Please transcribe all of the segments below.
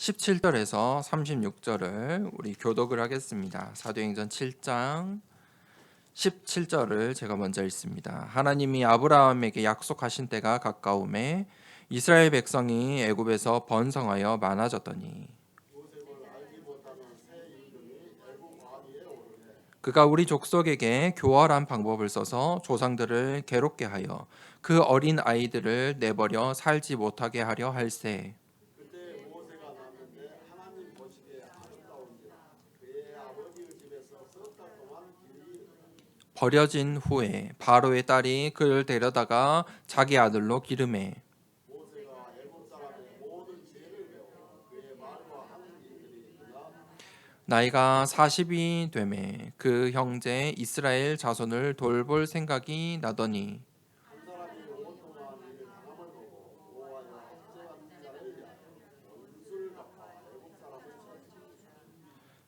17절에서 36절을 우리 교독을 하겠습니다. 사도행전 7장 17절을 제가 먼저 읽습니다. 하나님이 아브라함에게 약속하신 때가 가까우매 이스라엘 백성이 애굽에서 번성하여 많아졌더니 그가 우리 족속에게 교활한 방법을 써서 조상들을 괴롭게 하여 그 어린 아이들을 내버려 살지 못하게 하려 할세. 버려진 후에 바로의 딸이 그를 데려다가 자기 아들로 기르매 나이가 40이 되매 그 형제 이스라엘 자손을 돌볼 생각이 나더니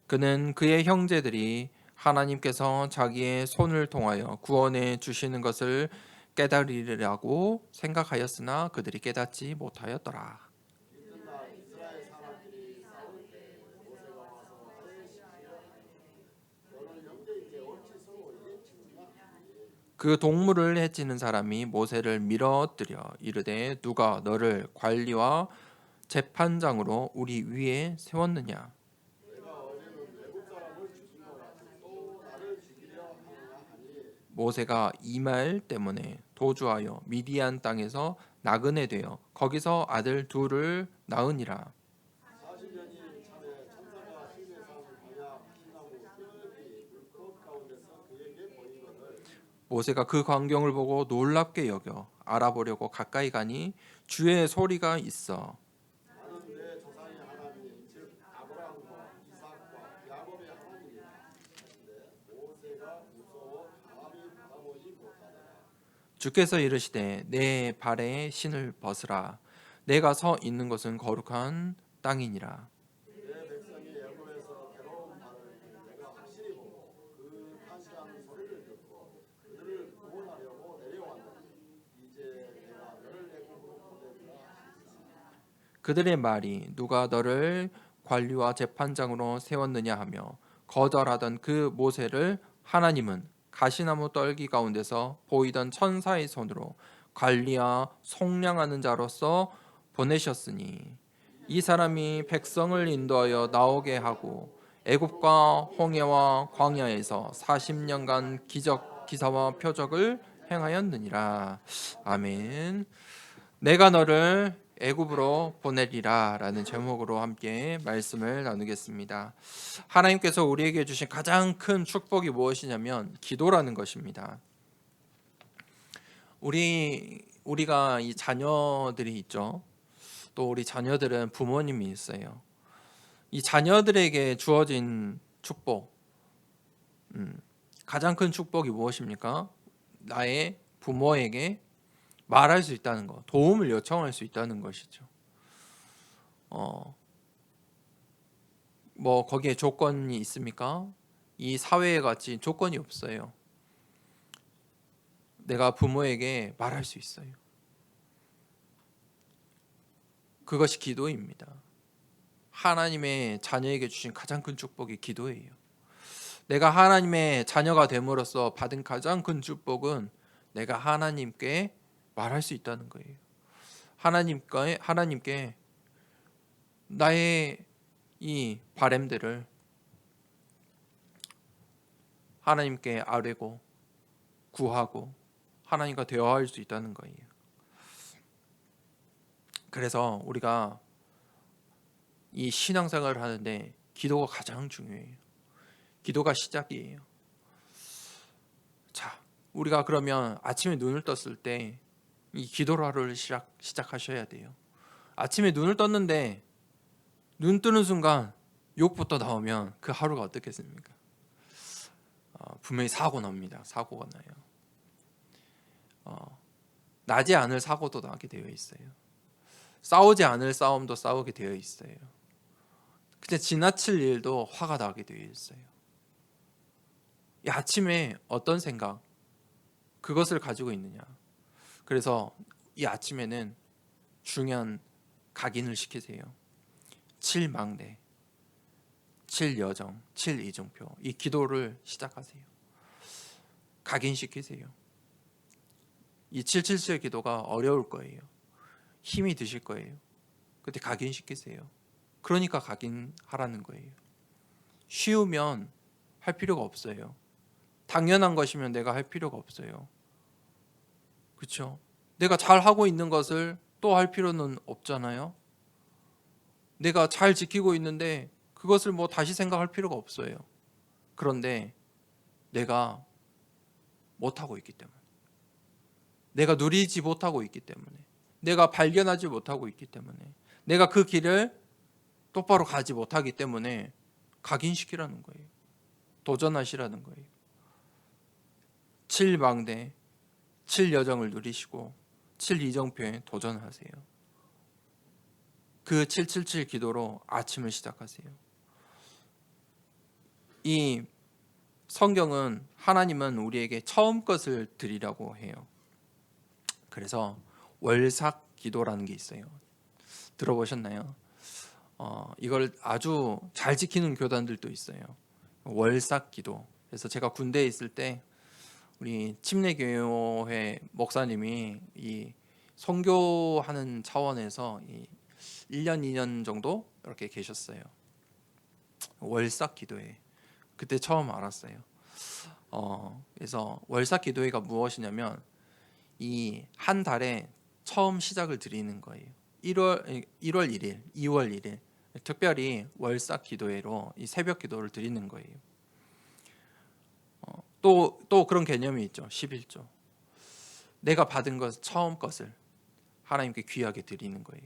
그는 그의 형제들이 하나님께서 자기의 손을 통하여 구원해 주시는 것을 깨달으리라고 생각하였으나 그들이 깨닫지 못하였더라. 그 동물을 해치는 사람이 모세를 밀어뜨려 이르되 누가 너를 관리와 재판장으로 우리 위에 세웠느냐. 모세가 이 말 때문에 도주하여 미디안 땅에서 나그네 되어 거기서 아들 둘을 낳으니라. 모세가 그 광경을 보고 놀랍게 여겨 알아보려고 가까이 가니 주의 소리가 있어 주께서 이르시되 내 발에 신을 벗으라 내가 서 있는 곳은 거룩한 땅이니라. 그들의 말이 누가 너를 관리와 재판장으로 세웠느냐 하며 거절하던 그 모세를 하나님은 가시나무 떨기 가운데서 보이던 천사의 손으로 관리와 속량하는 자로서 보내셨으니 이 사람이 백성을 인도하여 나오게 하고 애굽과 홍해와 광야에서 40년간 기적 기사와 표적을 행하였느니라. 아멘. 내가 너를 애굽으로 보내리라라는 제목으로 함께 말씀을 나누겠습니다. 하나님께서 우리에게 주신 가장 큰 축복이 무엇이냐면 기도라는 것입니다. 우리가 이 자녀들이 있죠. 또 우리 자녀들은 부모님이 있어요. 이 자녀들에게 주어진 축복, 가장 큰 축복이 무엇입니까? 나의 부모에게 말할 수 있다는 것, 도움을 요청할 수 있다는 것이죠. 뭐 거기에 조건이 있습니까? 이 사회에 같이 조건이 없어요. 내가 부모에게 말할 수 있어요. 그것이 기도입니다. 하나님의 자녀에게 주신 가장 큰 축복이 기도예요. 내가 하나님의 자녀가 됨으로써 받은 가장 큰 축복은 내가 하나님께 말할 수 있다는 거예요. 하나님께 나의 이 바램들을 하나님께 아뢰고 구하고 하나님과 대화할 수 있다는 거예요. 그래서 우리가 이 신앙생활을 하는데 기도가 가장 중요해요. 기도가 시작이에요. 자, 우리가 그러면 아침에 눈을 떴을 때 이 기도로 하루를 시작하셔야 돼요. 아침에 눈을 떴는데 눈 뜨는 순간 욕부터 나오면 그 하루가 어떻겠습니까? 분명히 사고 납니다. 사고가 나요. 나지 않을 사고도 나게 되어 있어요. 싸우지 않을 싸움도 싸우게 되어 있어요. 그냥 지나칠 일도 화가 나게 되어 있어요. 이 아침에 어떤 생각, 그것을 가지고 있느냐. 그래서 이 아침에는 중요한 각인을 시키세요. 7망대, 7여정, 7이정표 이 기도를 시작하세요. 각인시키세요. 이 777 기도가 어려울 거예요. 힘이 드실 거예요. 그때 각인시키세요. 그러니까 각인하라는 거예요. 쉬우면 할 필요가 없어요. 당연한 것이면 내가 할 필요가 없어요. 그렇죠? 내가 잘하고 있는 것을 또 할 필요는 없잖아요. 내가 잘 지키고 있는데 그것을 뭐 다시 생각할 필요가 없어요. 그런데 내가 못하고 있기 때문에, 내가 누리지 못하고 있기 때문에, 내가 발견하지 못하고 있기 때문에, 내가 그 길을 똑바로 가지 못하기 때문에 각인시키라는 거예요. 도전하시라는 거예요. 7망대, 7여정을 누리시고 7이정표에 도전하세요. 그 777 기도로 아침을 시작하세요. 이 성경은 하나님은 우리에게 처음 것을 드리라고 해요. 그래서 월삭 기도라는 게 있어요. 들어보셨나요? 이걸 아주 잘 지키는 교단들도 있어요. 월삭 기도. 그래서 제가 군대에 있을 때 우리 침례교회 목사님이 이 선교하는 차원에서 1년 2년 정도 이렇게 계셨어요. 월삭 기도회. 그때 처음 알았어요. 그래서 월삭 기도회가 무엇이냐면 이 한 달에 처음 시작을 드리는 거예요. 1월 1일, 2월 1일 특별히 월삭 기도회로 이 새벽 기도를 드리는 거예요. 또 그런 개념이 있죠. 11조. 내가 받은 것 처음 것을 하나님께 귀하게 드리는 거예요.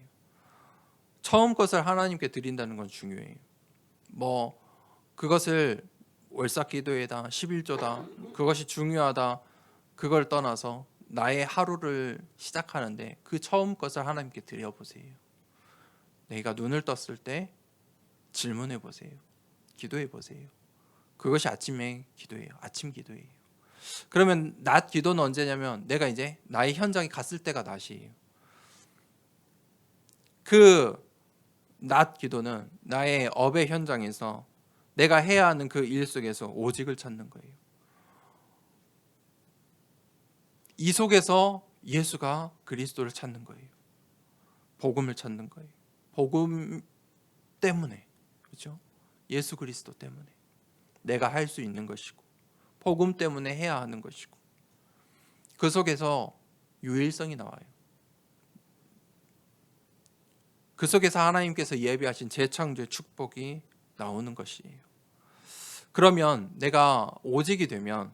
처음 것을 하나님께 드린다는 건 중요해요. 뭐 그것을 월삭 기도회다, 11조다, 그것이 중요하다, 그걸 떠나서 나의 하루를 시작하는데 그 처음 것을 하나님께 드려보세요. 내가 눈을 떴을 때 질문해 보세요. 기도해 보세요. 그것이 아침의 기도예요. 아침 기도예요. 그러면 낮 기도는 언제냐면 내가 이제 나의 현장에 갔을 때가 낮이에요. 그 낮 기도는 나의 업의 현장에서 내가 해야 하는 그 일 속에서 오직을 찾는 거예요. 이 속에서 예수가 그리스도를 찾는 거예요. 복음을 찾는 거예요. 복음 때문에, 그렇죠? 예수 그리스도 때문에 내가 할 수 있는 것이고, 복음 때문에 해야 하는 것이고, 그 속에서 유일성이 나와요. 그 속에서 하나님께서 예비하신 재창조의 축복이 나오는 것이에요. 그러면 내가 오직이 되면,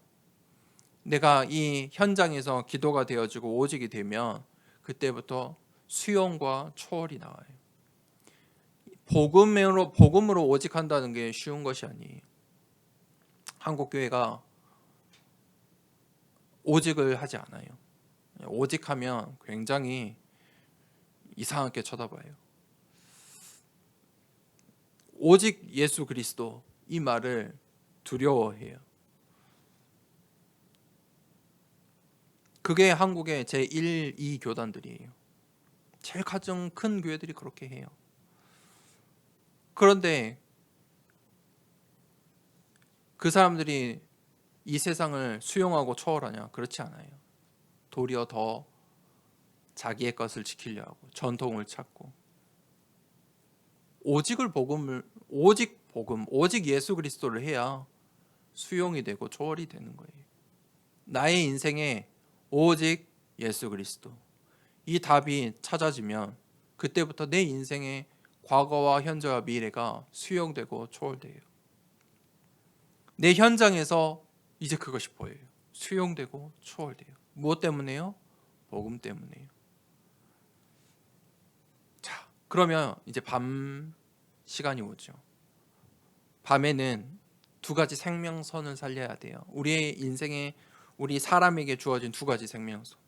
내가 이 현장에서 기도가 되어지고 오직이 되면 그때부터 수용과 초월이 나와요. 복음으로 오직한다는 게 쉬운 것이 아니에요. 한국 교회가 오직을 하지 않아요. 오직하면 굉장히 이상하게 쳐다봐요. 오직 예수 그리스도 이 말을 두려워해요. 그게 한국의 제1, 2 교단들이에요. 제일 가장 큰 교회들이 그렇게 해요. 그런데 그 사람들이 이 세상을 수용하고 초월하냐? 그렇지 않아요. 도리어 더 자기의 것을 지키려 하고 전통을 찾고 오직 복음, 오직 예수 그리스도를 해야 수용이 되고 초월이 되는 거예요. 나의 인생에 오직 예수 그리스도 이 답이 찾아지면 그때부터 내 인생의 과거와 현재와 미래가 수용되고 초월돼요. 내 현장에서 이제 그것이 보여요. 수용되고 초월돼요. 무엇 때문에요? 복음 때문에요. 자, 그러면 이제 밤 시간이 오죠. 밤에는 두 가지 생명선을 살려야 돼요. 우리의 인생에 우리 사람에게 주어진 두 가지 생명선.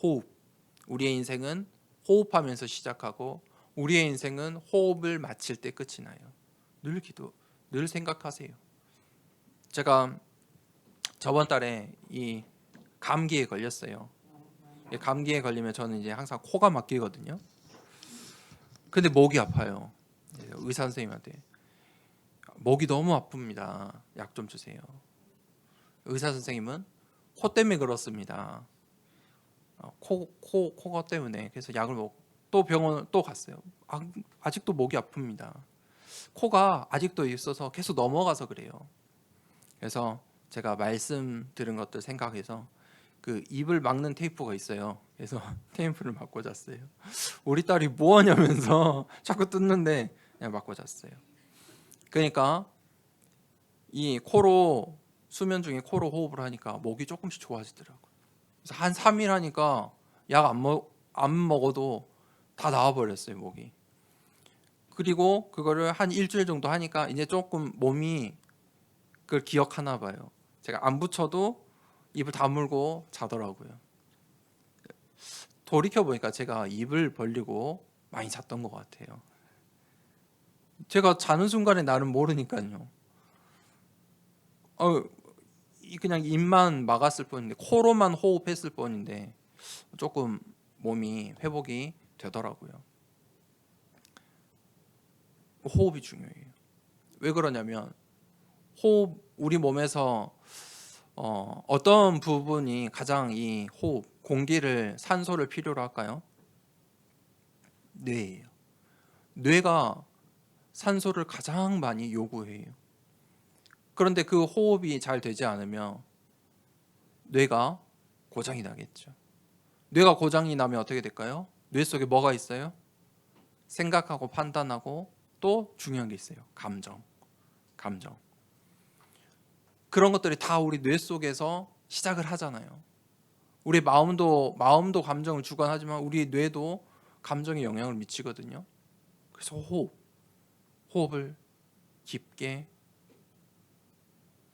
호흡. 우리의 인생은 호흡하면서 시작하고 우리의 인생은 호흡을 마칠 때 끝이 나요. 늘 생각하세요. 제가 저번 달에 이 감기에 걸렸어요. 감기에 걸리면 저는 이제 항상 코가 막히거든요. 근데 목이 아파요. 의사 선생님한테 목이 너무 아픕니다. 약 좀 주세요. 의사 선생님은 코 때문에 그렇습니다. 코가 때문에. 그래서 약을 먹고 또 병원 또 갔어요. 아직도 목이 아픕니다. 코가 아직도 있어서 계속 넘어가서 그래요. 그래서 제가 말씀 들은 것들 생각해서 그 입을 막는 테이프가 있어요. 그래서 테이프를 맞고 잤어요. 우리 딸이 뭐 하냐면서 자꾸 뜯는데 그냥 맞고 잤어요. 그러니까 이 코로 수면 중에 코로 호흡을 하니까 목이 조금씩 좋아지더라고요. 그래서 한 3일 하니까 약 안 먹어도 다 나와버렸어요, 목이. 그리고 그거를 한 일주일 정도 하니까 이제 조금 몸이 그걸 기억하나 봐요. 제가 안 붙여도 입을 다물고 자더라고요. 돌이켜 보니까 제가 입을 벌리고 많이 잤던 것 같아요. 제가 자는 순간에 나는 모르니까요. 그냥 입만 막았을 뿐인데, 코로만 호흡했을 뿐인데 조금 몸이 회복이 되더라고요. 호흡이 중요해요. 왜 그러냐면 우리 몸에서 어떤 부분이 가장 이 호흡, 공기를, 산소를 필요로 할까요? 뇌예요. 뇌가 산소를 가장 많이 요구해요. 그런데 그 호흡이 잘 되지 않으면 뇌가 고장이 나겠죠. 뇌가 고장이 나면 어떻게 될까요? 뇌 속에 뭐가 있어요? 생각하고 판단하고 또 중요한 게 있어요. 감정. 그런 것들이 다 우리 뇌 속에서 시작을 하잖아요. 우리 마음도 감정을 주관하지만 우리 뇌도 감정에 영향을 미치거든요. 그래서 호흡을 깊게,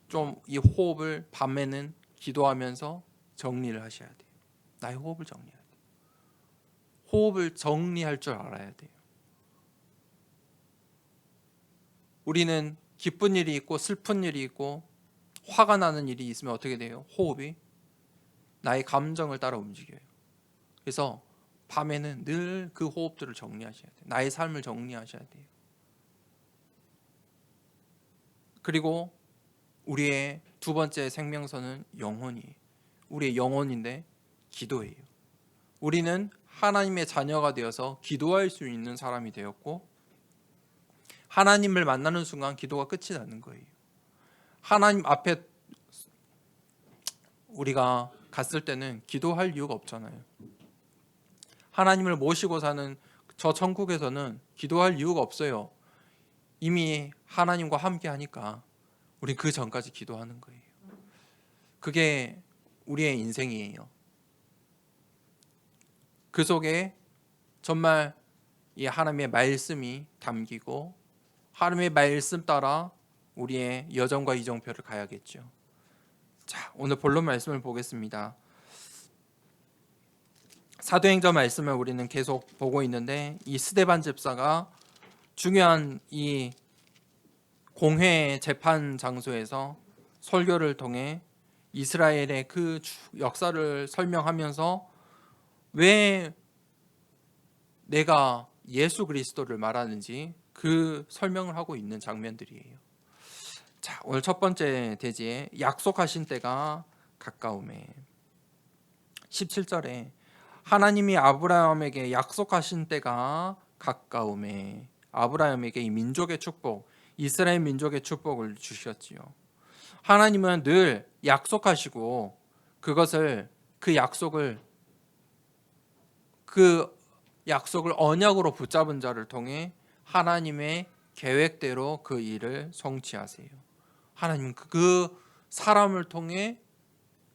좀 이 호흡을 밤에는 기도하면서 정리를 하셔야 돼요. 나의 호흡을 정리해야 돼요. 호흡을 정리할 줄 알아야 돼요. 우리는 기쁜 일이 있고 슬픈 일이 있고 화가 나는 일이 있으면 어떻게 돼요? 호흡이 나의 감정을 따라 움직여요. 그래서 밤에는 늘 그 호흡들을 정리하셔야 돼요. 나의 삶을 정리하셔야 돼요. 그리고 우리의 두 번째 생명선은 영혼이에요. 우리의 영혼인데 기도예요. 우리는 하나님의 자녀가 되어서 기도할 수 있는 사람이 되었고, 하나님을 만나는 순간 기도가 끝이 나는 거예요. 하나님 앞에 우리가 갔을 때는 기도할 이유가 없잖아요. 하나님을 모시고 사는 저 천국에서는 기도할 이유가 없어요. 이미 하나님과 함께 하니까 우리 그 전까지 기도하는 거예요. 그게 우리의 인생이에요. 그 속에 정말 이 하나님의 말씀이 담기고 하나님의 말씀 따라 우리의 여정과 이정표를 가야겠죠. 자, 오늘 본론 말씀을 보겠습니다. 사도행전 말씀을 우리는 계속 보고 있는데, 이 스데반 집사가 중요한 이 공회 재판 장소에서 설교를 통해 이스라엘의 그 역사를 설명하면서 왜 내가 예수 그리스도를 말하는지 그 설명을 하고 있는 장면들이에요. 자, 오늘 첫 번째 대지에 약속하신 때가 가까움에, 17절에 하나님이 아브라함에게 약속하신 때가 가까움에, 아브라함에게 이 민족의 축복, 이스라엘 민족의 축복을 주셨지요. 하나님은 늘 약속하시고 그 약속을 언약으로 붙잡은 자를 통해 하나님의 계획대로 그 일을 성취하세요. 하나님 그 사람을 통해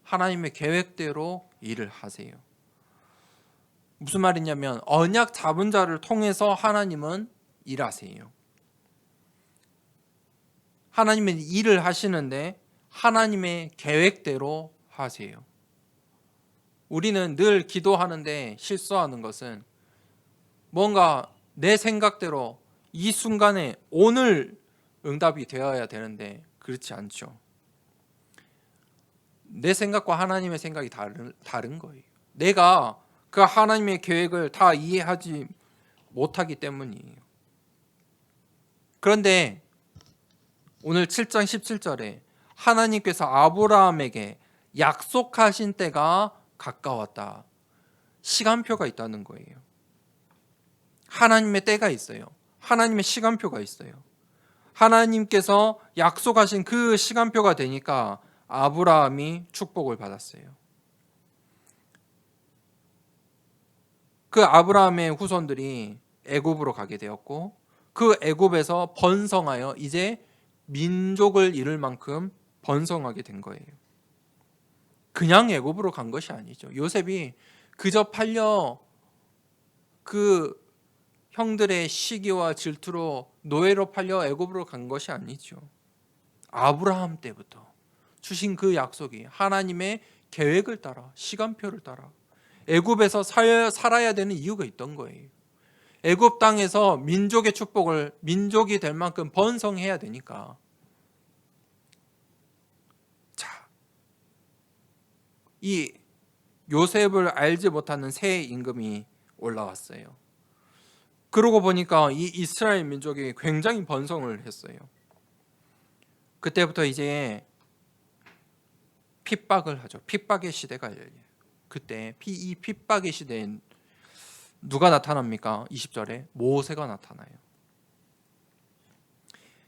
하나님의 계획대로 일을 하세요. 무슨 말이냐면 언약 잡은 자를 통해서 하나님은 일하세요. 하나님은 일을 하시는데 하나님의 계획대로 하세요. 우리는 늘 기도하는데 실수하는 것은 뭔가 내 생각대로 이 순간에 오늘 응답이 되어야 되는데 그렇지 않죠. 내 생각과 하나님의 생각이 다른 거예요. 내가 그 하나님의 계획을 다 이해하지 못하기 때문이에요. 그런데 오늘 7장 17절에 하나님께서 아브라함에게 약속하신 때가 가까웠다. 시간표가 있다는 거예요. 하나님의 때가 있어요. 하나님의 시간표가 있어요. 하나님께서 약속하신 그 시간표가 되니까 아브라함이 축복을 받았어요. 그 아브라함의 후손들이 애굽으로 가게 되었고 그 애굽에서 번성하여 이제 민족을 이룰 만큼 번성하게 된 거예요. 그냥 애굽으로 간 것이 아니죠. 요셉이 그저 팔려 그 형들의 시기와 질투로 노예로 팔려 애굽으로 간 것이 아니죠. 아브라함 때부터 주신 그 약속이 하나님의 계획을 따라 시간표를 따라 애굽에서 살아야 되는 이유가 있던 거예요. 애굽 땅에서 민족의 축복을 민족이 될 만큼 번성해야 되니까. 자, 이 요셉을 알지 못하는 새 임금이 올라왔어요. 그러고 보니까 이 이스라엘 민족이 굉장히 번성을 했어요. 그때부터 이제 핍박을 하죠. 핍박의 시대가 열려요. 그때 이 핍박의 시대엔 누가 나타납니까? 20절에 모세가 나타나요.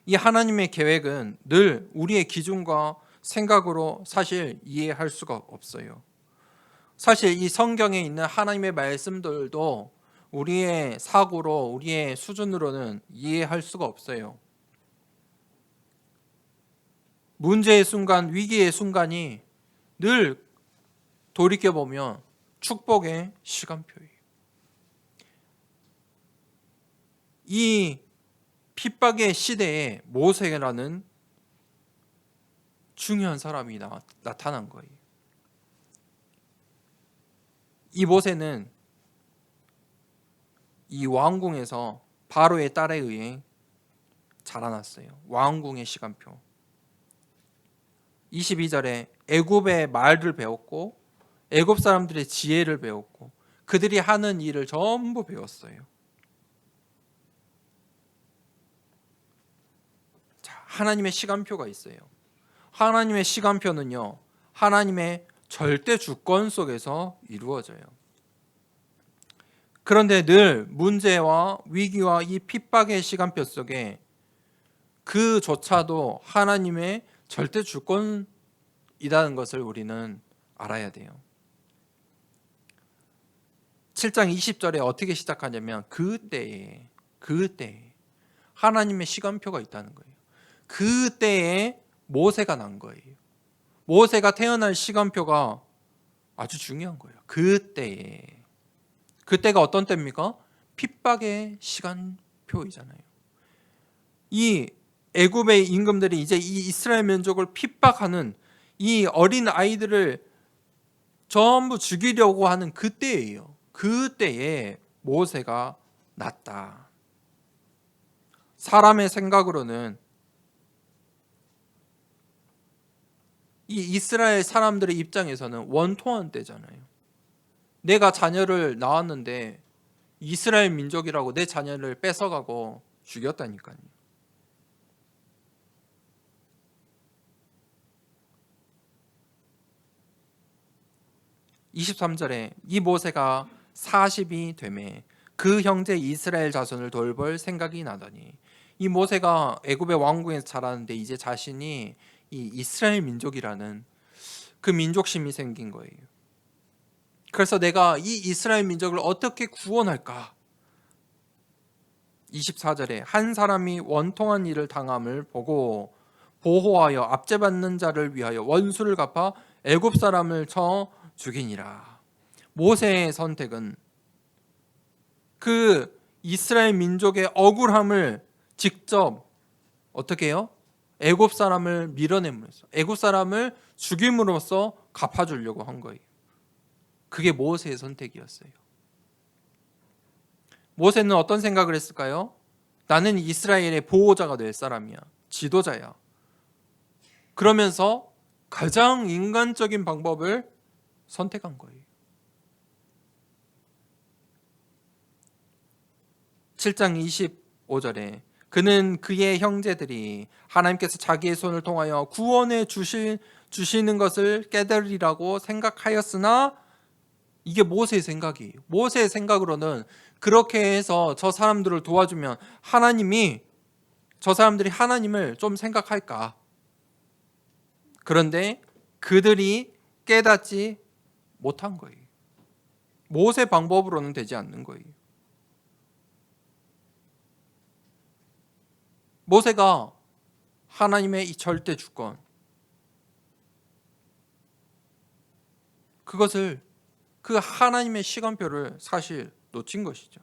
이 하나님의 계획은 늘 우리의 기준과 생각으로 사실 이해할 수가 없어요. 사실 이 성경에 있는 하나님의 말씀들도 우리의 사고로 우리의 수준으로는 이해할 수가 없어요. 문제의 순간, 위기의 순간이 늘 돌이켜보면 축복의 시간표예요. 이 핍박의 시대에 모세라는 중요한 사람이 나타난 거예요. 이 모세는 이 왕궁에서 바로의 딸에 의해 자라났어요. 왕궁의 시간표. 22절에 애굽의 말을 배웠고 애굽 사람들의 지혜를 배웠고 그들이 하는 일을 전부 배웠어요. 자, 하나님의 시간표가 있어요. 하나님의 시간표는요, 하나님의 절대 주권 속에서 이루어져요. 그런데 늘 문제와 위기와 이 핍박의 시간표 속에 그조차도 하나님의 절대 주권이라는 것을 우리는 알아야 돼요. 7장 20절에 어떻게 시작하냐면 그때에 하나님의 시간표가 있다는 거예요. 그때에 모세가 난 거예요. 모세가 태어날 시간표가 아주 중요한 거예요. 그때가 어떤 때입니까? 핍박의 시간표이잖아요. 이 애굽의 임금들이 이제 이 이스라엘 민족을 핍박하는 이 어린 아이들을 전부 죽이려고 하는 그때예요. 그때에 모세가 났다. 사람의 생각으로는 이 이스라엘 사람들의 입장에서는 원통한 때잖아요. 내가 자녀를 낳았는데 이스라엘 민족이라고 내 자녀를 뺏어가고 죽였다니까요. (23절에) 이 모세가 40이 되매 그 형제 이스라엘 자손을 돌볼 생각이 나더니, 이 모세가 애굽의 왕궁에서 자라는데 이제 자신이 이 이스라엘 민족이라는 그 민족심이 생긴 거예요. 그래서 내가 이 이스라엘 민족을 어떻게 구원할까? 24절에 한 사람이 원통한 일을 당함을 보고 보호하여 압제받는 자를 위하여 원수를 갚아 애굽 사람을 쳐 죽이니라. 모세의 선택은 그 이스라엘 민족의 억울함을 직접 어떻게 해요? 애굽 사람을 밀어내면서 애굽 사람을 죽임으로써 갚아주려고 한 거예요. 그게 모세의 선택이었어요. 모세는 어떤 생각을 했을까요? 나는 이스라엘의 보호자가 될 사람이야. 지도자야. 그러면서 가장 인간적인 방법을 선택한 거예요. 7장 25절에 그는 그의 형제들이 하나님께서 자기의 손을 통하여 구원해 주시는 것을 깨달으리라고 생각하였으나, 이게 모세의 생각이에요. 모세의 생각으로는 그렇게 해서 저 사람들을 도와주면 저 사람들이 하나님을 좀 생각할까. 그런데 그들이 깨닫지 못한 거예요. 모세 방법으로는 되지 않는 거예요. 모세가 하나님의 이 절대 주권, 그 하나님의 시간표를 사실 놓친 것이죠.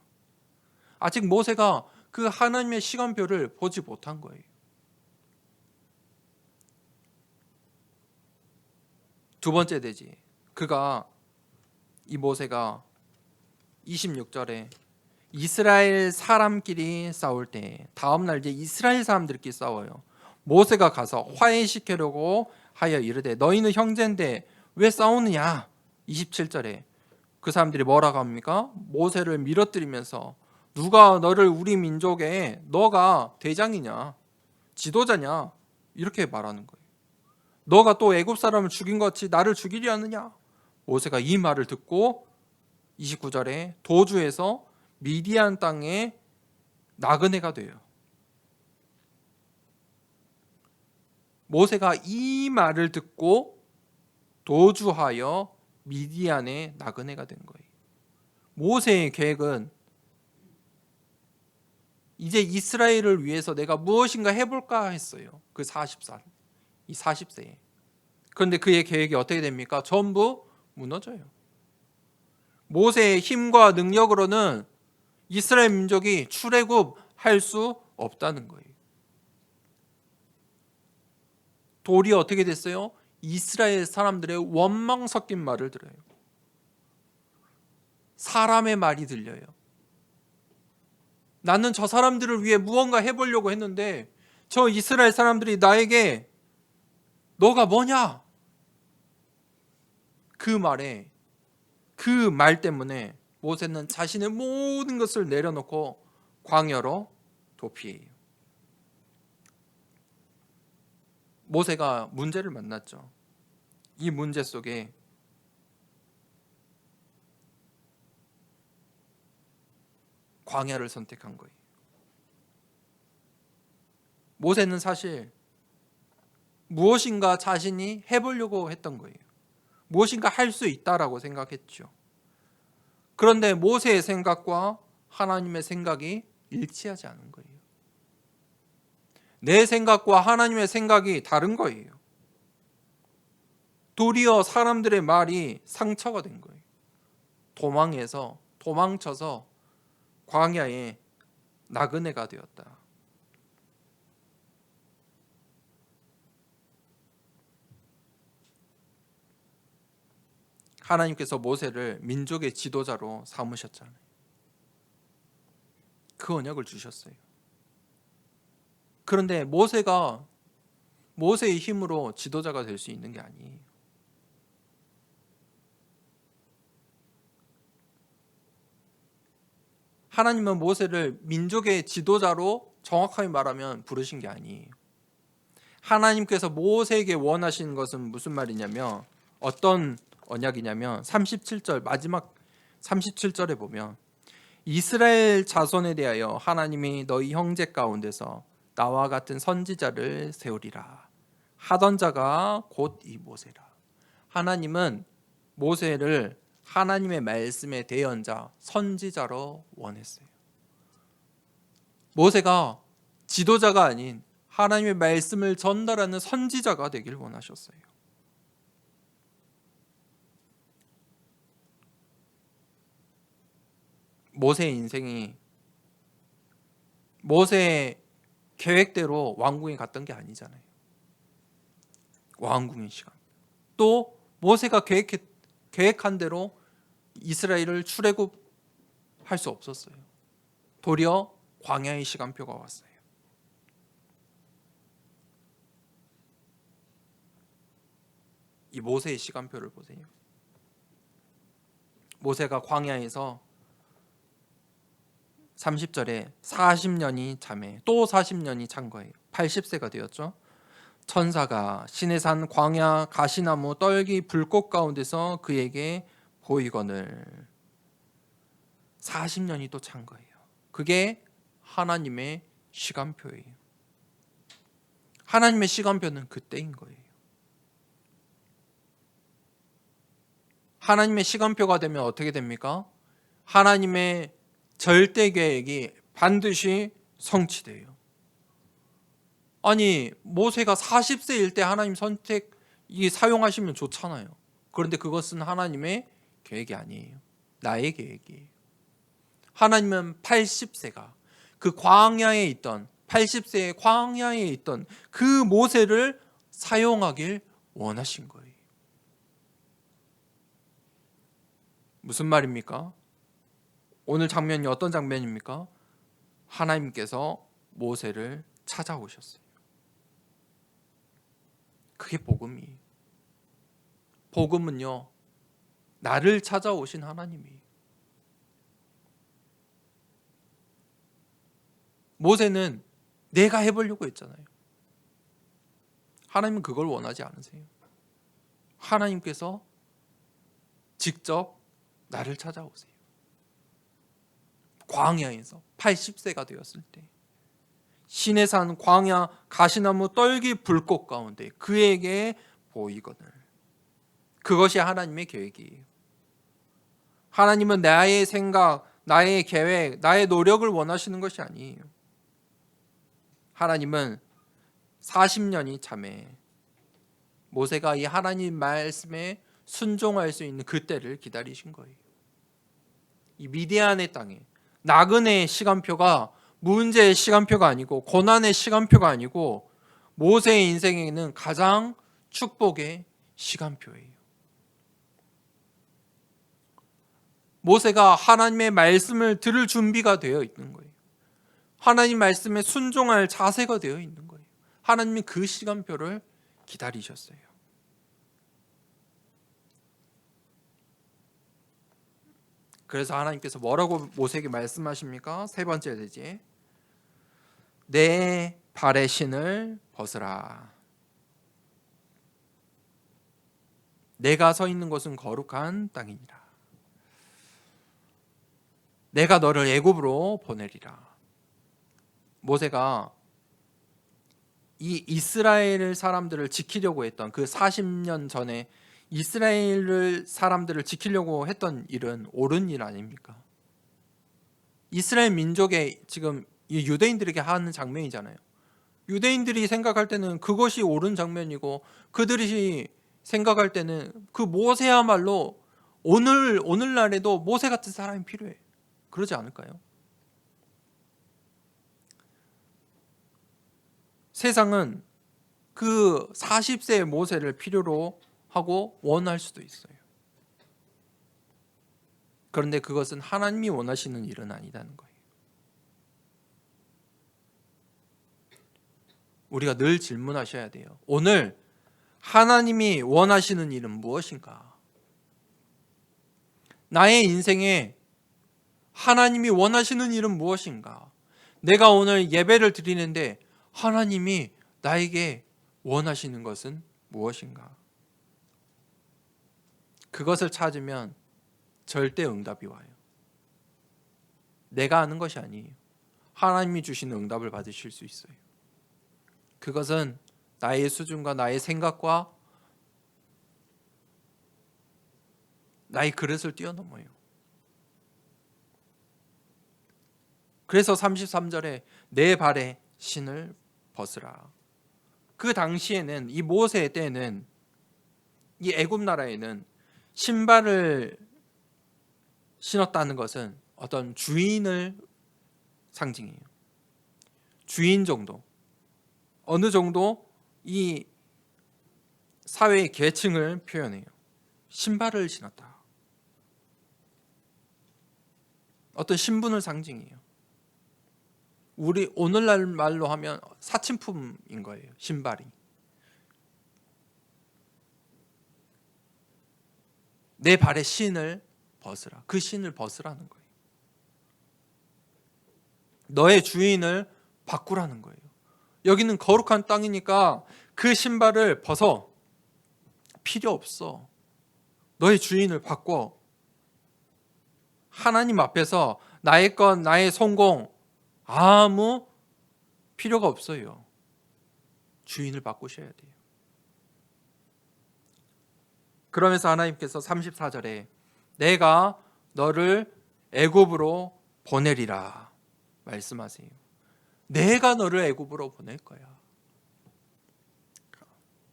아직 모세가 그 하나님의 시간표를 보지 못한 거예요. 두 번째 되지. 이 모세가 26절에 이스라엘 사람끼리 싸울 때, 다음날 이제 이스라엘 사람들끼리 싸워요. 모세가 가서 화해시키려고 하여 이르되 너희는 형제인데 왜 싸우느냐. 27절에 그 사람들이 뭐라고 합니까? 모세를 밀어뜨리면서 누가 너를 우리 민족에 너가 대장이냐, 지도자냐, 이렇게 말하는 거예요. 너가 또 애굽 사람을 죽인 것 같이 나를 죽이려 하느냐. 모세가 이 말을 듣고 29절에 도주해서 미디안 땅에 나그네가 돼요. 모세가 이 말을 듣고 도주하여 미디안의 나그네가 된 거예요. 모세의 계획은 이제 이스라엘을 위해서 내가 무엇인가 해볼까 했어요. 그 40세에. 그런데 그의 계획이 어떻게 됩니까? 전부 무너져요. 모세의 힘과 능력으로는 이스라엘 민족이 출애굽할 수 없다는 거예요. 도리어 어떻게 됐어요? 이스라엘 사람들의 원망 섞인 말을 들어요. 사람의 말이 들려요. 나는 저 사람들을 위해 무언가 해보려고 했는데 저 이스라엘 사람들이 나에게 너가 뭐냐? 그 말 때문에 모세는 자신의 모든 것을 내려놓고 광야로 도피해요. 모세가 문제를 만났죠. 이 문제 속에 광야를 선택한 거예요. 모세는 사실 무엇인가 자신이 해보려고 했던 거예요. 무엇인가 할 수 있다라고 생각했죠. 그런데 모세의 생각과 하나님의 생각이 일치하지 않은 거예요. 내 생각과 하나님의 생각이 다른 거예요. 도리어 사람들의 말이 상처가 된 거예요. 도망쳐서 광야에 나그네가 되었다. 하나님께서 모세를 민족의 지도자로 삼으셨잖아요. 그 언약을 주셨어요. 그런데 모세가 모세의 힘으로 지도자가 될 수 있는 게 아니에요. 하나님은 모세를 민족의 지도자로 정확하게 말하면 부르신 게 아니에요. 하나님께서 모세에게 원하시는 것은 무슨 말이냐면, 어떤 언약이냐면 37절 마지막 37절에 보면 이스라엘 자손에 대하여 하나님이 너희 형제 가운데서 나와 같은 선지자를 세우리라 하던 자가 곧 이 모세라. 하나님은 모세를 하나님의 말씀의 대언자, 선지자로 원했어요. 모세가 지도자가 아닌 하나님의 말씀을 전달하는 선지자가 되길 원하셨어요. 모세의 인생이 모세의 계획대로 왕궁에 갔던 게 아니잖아요. 왕궁의 시간. 또 모세가 계획한 대로 이스라엘을 출애굽할 수 없었어요. 도리어 광야의 시간표가 왔어요. 이 모세의 시간표를 보세요. 모세가 광야에서 30절에 40년이 잠에 또 40년이 잔 거예요. 80세가 되었죠. 천사가 시내산 광야 가시나무 떨기 불꽃 가운데서 그에게 보이거늘 40년이 또 찬 거예요. 그게 하나님의 시간표예요. 하나님의 시간표는 그때인 거예요. 하나님의 시간표가 되면 어떻게 됩니까? 하나님의 절대 계획이 반드시 성취돼요. 아니 모세가 40세일 때 하나님 선택이 사용하시면 좋잖아요. 그런데 그것은 하나님의 계획이 아니에요. 나의 계획이에요. 하나님은 80세가 그 광야에 있던 80세의 광야에 있던 그 모세를 사용하길 원하신 거예요. 무슨 말입니까? 오늘 장면이 어떤 장면입니까? 하나님께서 모세를 찾아오셨어요. 그게 복음이에요. 복음은요, 나를 찾아오신 하나님이에요. 모세는 내가 해보려고 했잖아요. 하나님은 그걸 원하지 않으세요. 하나님께서 직접 나를 찾아오세요. 광야에서 80세가 되었을 때 시내산 광야 가시나무 떨기 불꽃 가운데 그에게 보이거늘. 그것이 하나님의 계획이에요. 하나님은 나의 생각, 나의 계획, 나의 노력을 원하시는 것이 아니에요. 하나님은 40년이 참에 모세가 이 하나님 말씀에 순종할 수 있는 그때를 기다리신 거예요. 이 미디안의 땅에 나그네의 시간표가 문제의 시간표가 아니고 고난의 시간표가 아니고 모세의 인생에는 가장 축복의 시간표예요. 모세가 하나님의 말씀을 들을 준비가 되어 있는 거예요. 하나님 말씀에 순종할 자세가 되어 있는 거예요. 하나님이 그 시간표를 기다리셨어요. 그래서 하나님께서 뭐라고 모세에게 말씀하십니까? 세 번째 대지 내 발의 신을 벗으라. 내가 서 있는 곳은 거룩한 땅이니라. 내가 너를 애굽으로 보내리라. 모세가 이 이스라엘 사람들을 지키려고 했던 그 40년 전에 이스라엘 사람들을 지키려고 했던 일은 옳은 일 아닙니까? 이스라엘 민족의 지금 이 유대인들에게 하는 장면이잖아요. 유대인들이 생각할 때는 그것이 옳은 장면이고 그들이 생각할 때는 그 모세야말로 오늘날에도 모세 같은 사람이 필요해. 그러지 않을까요? 세상은 그 40세의 모세를 필요로 하고 원할 수도 있어요. 그런데 그것은 하나님이 원하시는 일은 아니라는 거예요. 우리가 늘 질문하셔야 돼요. 오늘 하나님이 원하시는 일은 무엇인가? 나의 인생에 하나님이 원하시는 일은 무엇인가? 내가 오늘 예배를 드리는데 하나님이 나에게 원하시는 것은 무엇인가? 그것을 찾으면 절대 응답이 와요. 내가 아는 것이 아니에요. 하나님이 주시는 응답을 받으실 수 있어요. 그것은 나의 수준과 나의 생각과 나의 그릇을 뛰어넘어요. 그래서 33절에 내 발에 신을 벗으라. 그 당시에는 이 모세 때는 이 애굽 나라에는 신발을 신었다는 것은 어떤 주인을 상징해요. 주인 정도, 어느 정도 이 사회의 계층을 표현해요. 신발을 신었다. 어떤 신분을 상징해요. 우리 오늘날 말로 하면 사칭품인 거예요. 신발이. 내 발에 신을 벗으라. 그 신을 벗으라는 거예요. 너의 주인을 바꾸라는 거예요. 여기는 거룩한 땅이니까 그 신발을 벗어. 필요 없어. 너의 주인을 바꿔. 하나님 앞에서 나의 것, 나의 성공 아무 필요가 없어요. 주인을 바꾸셔야 돼요. 그러면서 하나님께서 34절에 내가 너를 애굽으로 보내리라 말씀하세요. 내가 너를 애굽으로 보낼 거야.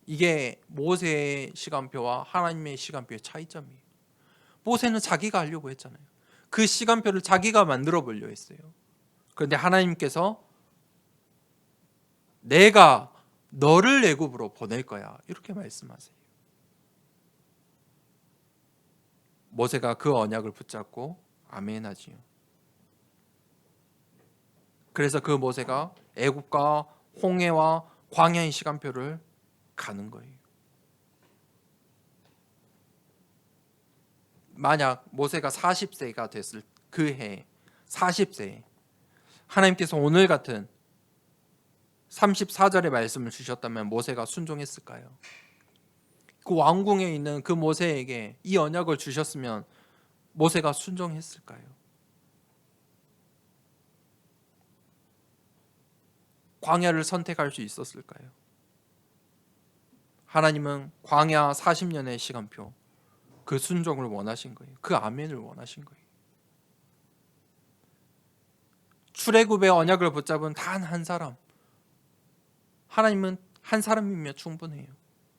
이게 모세의 시간표와 하나님의 시간표의 차이점이에요. 모세는 자기가 하려고 했잖아요. 그 시간표를 자기가 만들어 보려 했어요. 그런데 하나님께서 내가 너를 애굽으로 보낼 거야 이렇게 말씀하세요. 모세가 그 언약을 붙잡고 아멘 하지요. 그래서 그 모세가 애굽과 홍해와 광야의 시간표를 가는 거예요. 만약 모세가 40세가 됐을 그 해 40세 하나님께서 오늘 같은 34절의 말씀을 주셨다면 모세가 순종했을까요? 그 왕궁에 있는 그 모세에게 이 언약을 주셨으면 모세가 순종했을까요? 광야를 선택할 수 있었을까요? 하나님은 광야 40년의 시간표 그 순종을 원하신 거예요. 그 아멘을 원하신 거예요. 출애굽의 언약을 붙잡은 단 한 사람, 하나님은 한 사람이면 충분해요.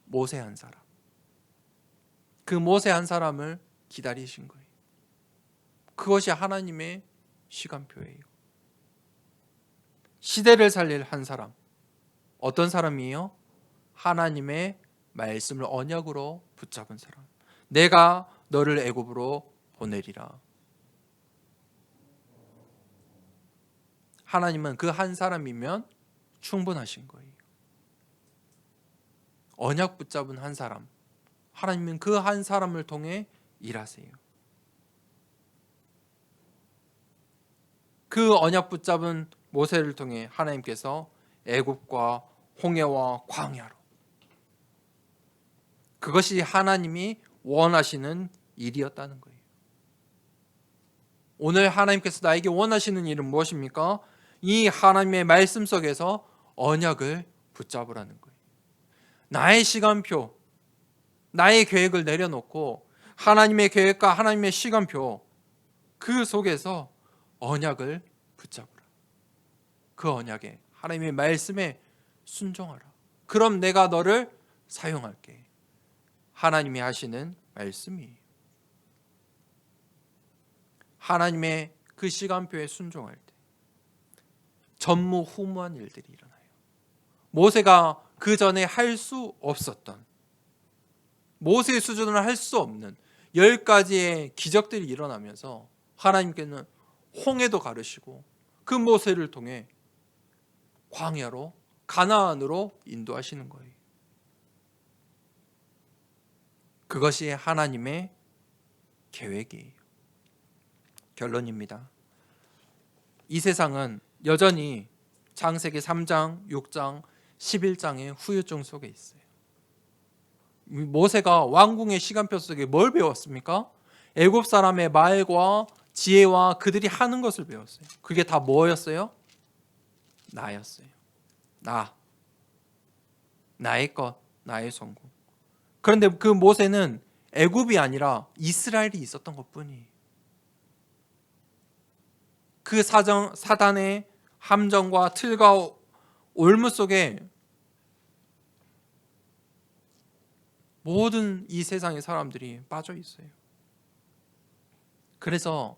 모세 한 사람. 그 모세 한 사람을 기다리신 거예요. 그것이 하나님의 시간표예요. 시대를 살릴 한 사람. 어떤 사람이에요? 하나님의 말씀을 언약으로 붙잡은 사람. 내가 너를 애굽으로 보내리라. 하나님은 그 한 사람이면 충분하신 거예요. 언약 붙잡은 한 사람. 하나님은 그 한 사람을 통해 일하세요. 그 언약 붙잡은 모세를 통해 하나님께서 애굽과 홍해와 광야로 그것이 하나님이 원하시는 일이었다는 거예요. 오늘 하나님께서 나에게 원하시는 일은 무엇입니까? 이 하나님의 말씀 속에서 언약을 붙잡으라는 거예요. 나의 시간표, 나의 계획을 내려놓고 하나님의 계획과 하나님의 시간표 그 속에서 언약을 붙잡으라. 그 언약에 하나님의 말씀에 순종하라. 그럼 내가 너를 사용할게. 하나님이 하시는 말씀이에요. 하나님의 그 시간표에 순종할 때 전무후무한 일들이 일어나요. 모세가 그 전에 할 수 없었던 모세의 수준으로 할 수 없는 10가지의 기적들이 일어나면서 하나님께는 홍해도 가르시고 그 모세를 통해 광야로 가나안으로 인도하시는 거예요. 그것이 하나님의 계획이에요. 결론입니다. 이 세상은 여전히 창세기 3장, 6장, 11장의 후유증 속에 있어요. 모세가 왕궁의 시간표 속에 뭘 배웠습니까? 애굽 사람의 말과 지혜와 그들이 하는 것을 배웠어요. 그게 다 뭐였어요? 나였어요. 나의 것, 나의 성공. 그런데 그 모세는 애굽이 아니라 이스라엘이 있었던 것뿐이에요. 그 사단의 함정과 틀과 올무 속에 모든 이 세상의 사람들이 빠져 있어요. 그래서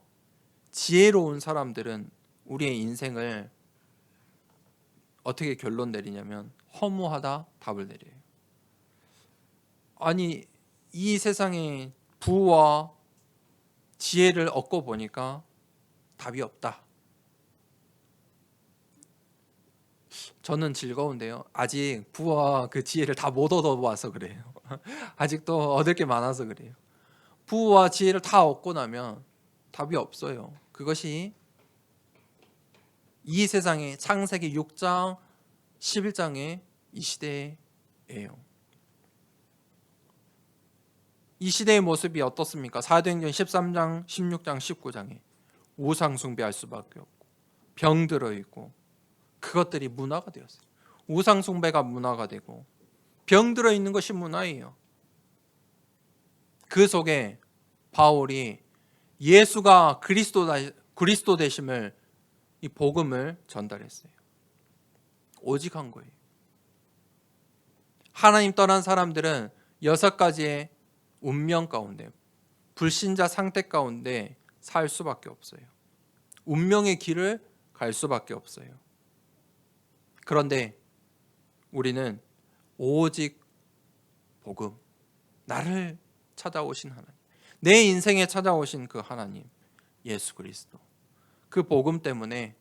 지혜로운 사람들은 우리의 인생을 어떻게 결론 내리냐면 허무하다 답을 내려요. 아니 이 세상의 부와 지혜를 얻고 보니까 답이 없다. 저는 즐거운데요. 아직 부와 그 지혜를 다 못 얻어봐서 그래요. 아직도 얻을 게 많아서 그래요. 부와 지혜를 다 얻고 나면 답이 없어요. 그것이 이 세상의 창세기 6장 11장의 이 시대예요. 이 시대의 모습이 어떻습니까? 사도행전 13장, 16장, 19장에 우상 숭배할 수밖에 없고 병 들어 있고 그것들이 문화가 되었어요. 우상 숭배가 문화가 되고 병 들어 있는 것이 문화예요. 그 속에 바울이 예수가 그리스도 되심을, 이 복음을 전달했어요. 오직 한 거예요. 하나님 떠난 사람들은 6가지의 운명 가운데, 불신자 상태 가운데 살 수밖에 없어요. 운명의 길을 갈 수밖에 없어요. 그런데 우리는 오직 복음, 나를 찾아오신 하나님, 내 인생에 찾아오신 그 하나님, 예수 그리스도, 그 복음 때문에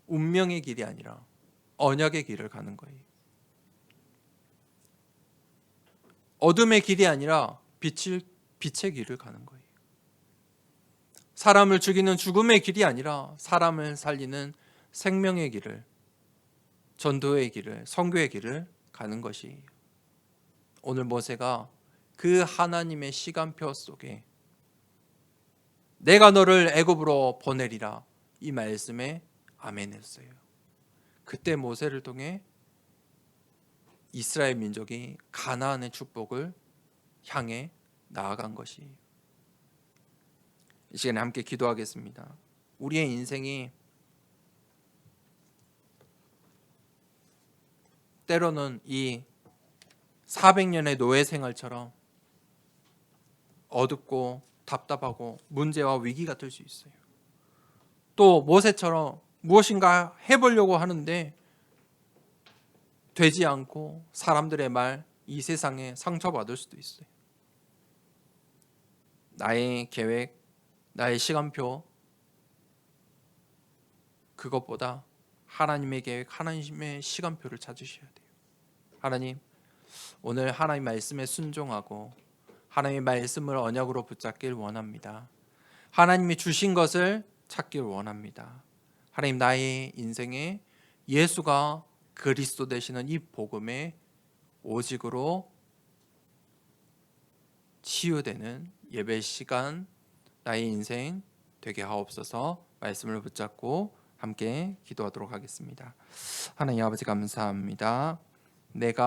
운명의 길이 아니라 언약의 길을 가는 거예요. 어둠의 길이 아니라 빛의 길을 가는 거예요. 사람을 죽이는 죽음의 길이 아니라 사람을 살리는 생명의 길을, 전도의 길을, 선교의 길을 가는 것이에요. 오늘 모세가 그 하나님의 시간표 속에 내가 너를 애굽으로 보내리라, 이 말씀에 아멘했어요. 그때 모세를 통해 이스라엘 민족이 가나안의 축복을 향해 나아간 것이에요. 이 시간에 함께 기도하겠습니다. 우리의 인생이 때로는 이 400년의 노예 생활처럼 어둡고 답답하고 문제와 위기가 될 수 있어요. 또 모세처럼 무엇인가 해보려고 하는데 되지 않고 사람들의 말, 이 세상에 상처받을 수도 있어요. 나의 계획, 나의 시간표, 그것보다 하나님의 계획, 하나님의 시간표를 찾으셔야 돼요. 하나님, 오늘 하나님 말씀에 순종하고 하나님의 말씀을 언약으로 붙잡길 원합니다. 하나님이 주신 것을 찾길 원합니다. 하나님, 나의 인생에 예수가 그리스도 되시는 이 복음의 오직으로 치유되는 예배 시간, 나의 인생 되게 하옵소서. 말씀을 붙잡고 함께 기도하도록 하겠습니다. 하나님 아버지, 감사합니다. 내가